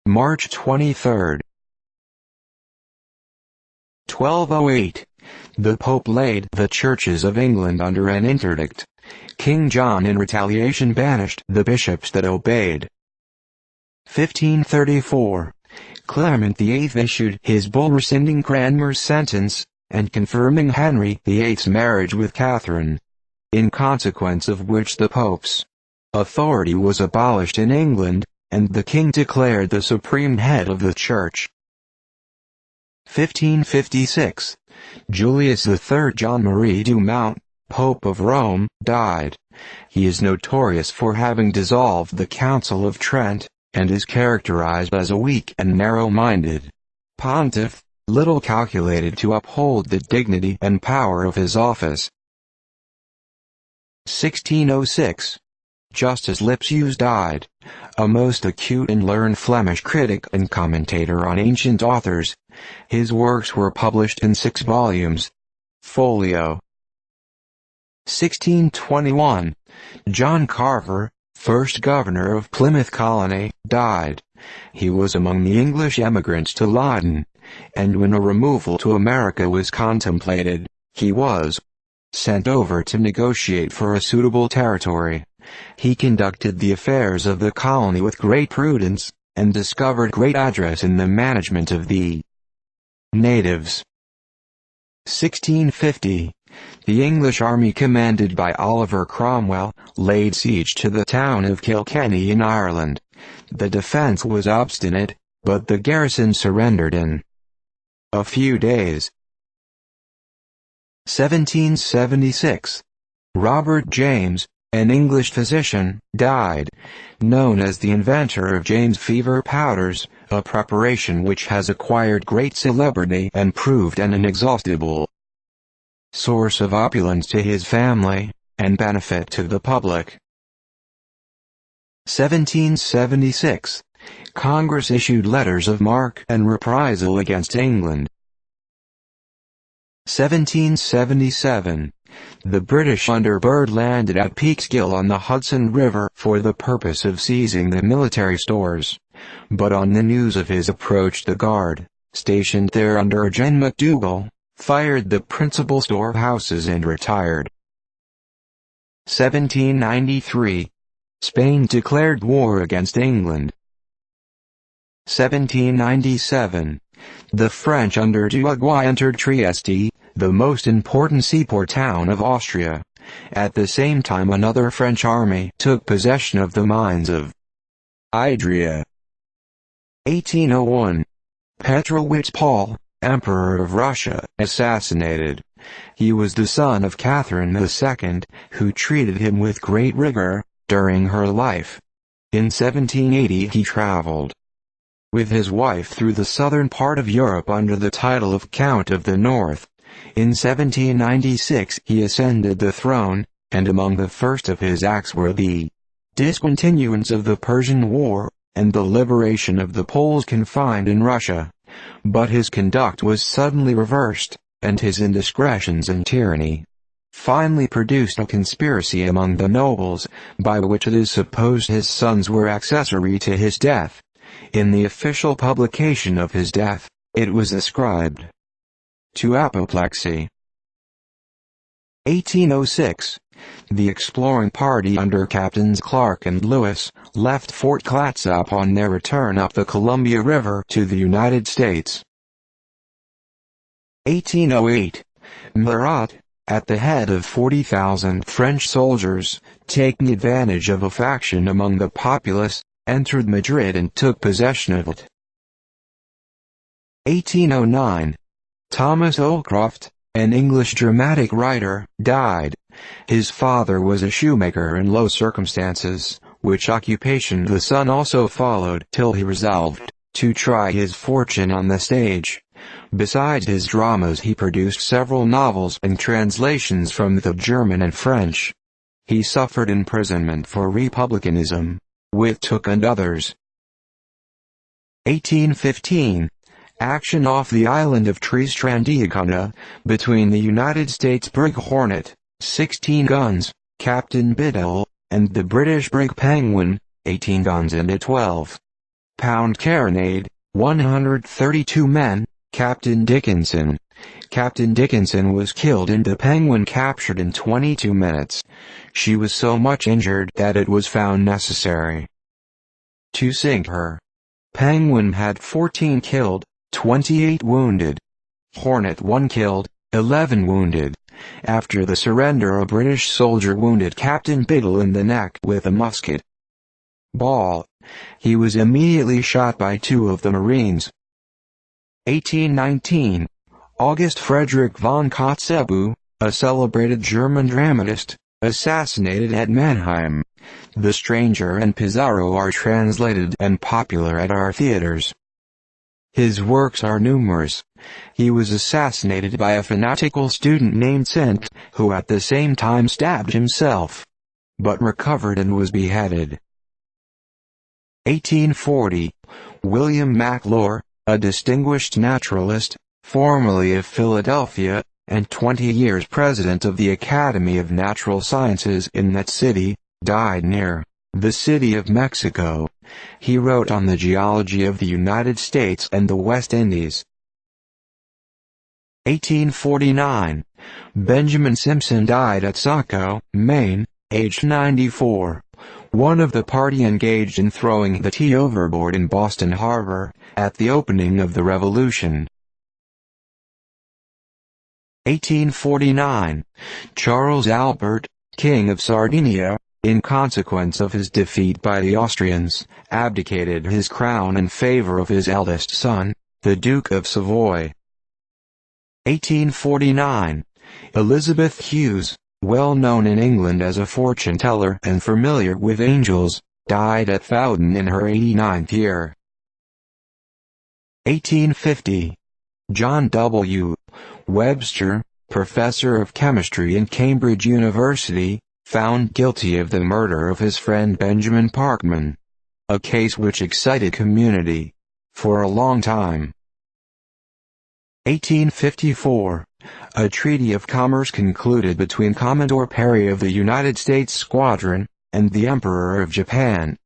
March 23. 1208. The Pope laid the churches of England under an interdict. King John in retaliation banished the bishops that obeyed. 1534. Clement VIII issued his bull rescinding Cranmer's sentence, and confirming Henry VIII's marriage with Catherine, in consequence of which the Pope's authority was abolished in England, and the king declared the supreme head of the Church. 1556. Julius III John Marie du Mont, Pope of Rome, died. He is notorious for having dissolved the Council of Trent, and is characterized as a weak and narrow-minded pontiff, little calculated to uphold the dignity and power of his office. 1606. Justus Lipsius died, a most acute and learned Flemish critic and commentator on ancient authors. His works were published in 6 volumes. Folio. 1621. John Carver, first governor of Plymouth Colony, died. He was among the English emigrants to Leyden, and when a removal to America was contemplated, he was sent over to negotiate for a suitable territory. He conducted the affairs of the colony with great prudence, and discovered great address in the management of the natives. 1650. The English army commanded by Oliver Cromwell laid siege to the town of Kilkenny in Ireland. The defense was obstinate, but the garrison surrendered in a few days. 1776. Robert James, an English physician, died, known as the inventor of James fever powders, a preparation which has acquired great celebrity and proved an inexhaustible source of opulence to his family, and benefit to the public. 1776. Congress issued letters of marque and reprisal against England. 1777. The British under Byrd landed at Peekskill on the Hudson River for the purpose of seizing the military stores, but on the news of his approach the guard, stationed there under John McDougall, fired the principal storehouses and retired. 1793. Spain declared war against England. 1797. The French under Duguay entered Trieste, the most important seaport town of Austria. At the same time another French army took possession of the mines of Idria. 1801. Petrovich Paul, Emperor of Russia, assassinated. He was the son of Catherine II, who treated him with great rigor during her life. In 1780 he traveled with his wife through the southern part of Europe under the title of Count of the North. In 1796 he ascended the throne, and among the first of his acts were the discontinuance of the Persian War, and the liberation of the Poles confined in Russia. But his conduct was suddenly reversed, and his indiscretions and tyranny finally produced a conspiracy among the nobles, by which it is supposed his sons were accessory to his death. In the official publication of his death, it was ascribed to apoplexy. 1806. The exploring party under Captains Clark and Lewis left Fort Clatsop on their return up the Columbia River to the United States. 1808. Murat, at the head of 40,000 French soldiers, taking advantage of a faction among the populace, entered Madrid and took possession of it. 1809. Thomas Holcroft, an English dramatic writer, died. His father was a shoemaker in low circumstances, which occupation the son also followed till he resolved to try his fortune on the stage. Besides his dramas he produced several novels and translations from the German and French. He suffered imprisonment for republicanism, Whittook and others. 1815. Action off the island of Tristan between the United States brig Hornet, 16 guns, Captain Biddle, and the British brig Penguin, 18 guns and a 12 pound carronade, 132 men, Captain Dickinson. Captain Dickinson was killed and the Penguin captured in 22 minutes. She was so much injured that it was found necessary to sink her. Penguin had 14 killed, 28 wounded. Hornet 1 killed, 11 wounded. After the surrender, a British soldier wounded Captain Biddle in the neck with a musket ball. He was immediately shot by 2 of the Marines. 1819. August Frederick von Kotzebue, a celebrated German dramatist, assassinated at Mannheim. The Stranger and Pizarro are translated and popular at our theaters. His works are numerous. He was assassinated by a fanatical student named Sent, who at the same time stabbed himself, but recovered and was beheaded. 1840. William McClure, a distinguished naturalist, formerly of Philadelphia, and 20 years president of the Academy of Natural Sciences in that city, died near the City of Mexico. He wrote on the geology of the United States and the West Indies. 1849. Benjamin Simpson died at Saco, Maine, aged 94. One of the party engaged in throwing the tea overboard in Boston Harbor, at the opening of the Revolution. 1849. Charles Albert, King of Sardinia, in consequence of his defeat by the Austrians, abdicated his crown in favor of his eldest son, the Duke of Savoy. 1849. Elizabeth Hughes, well known in England as a fortune-teller and familiar with angels, died at Fowden in her 89th year. 1850. John W. Webster, professor of chemistry in Cambridge University, found guilty of the murder of his friend Benjamin Parkman, a case which excited community for a long time. 1854. A treaty of commerce concluded between Commodore Perry of the United States Squadron and the Emperor of Japan.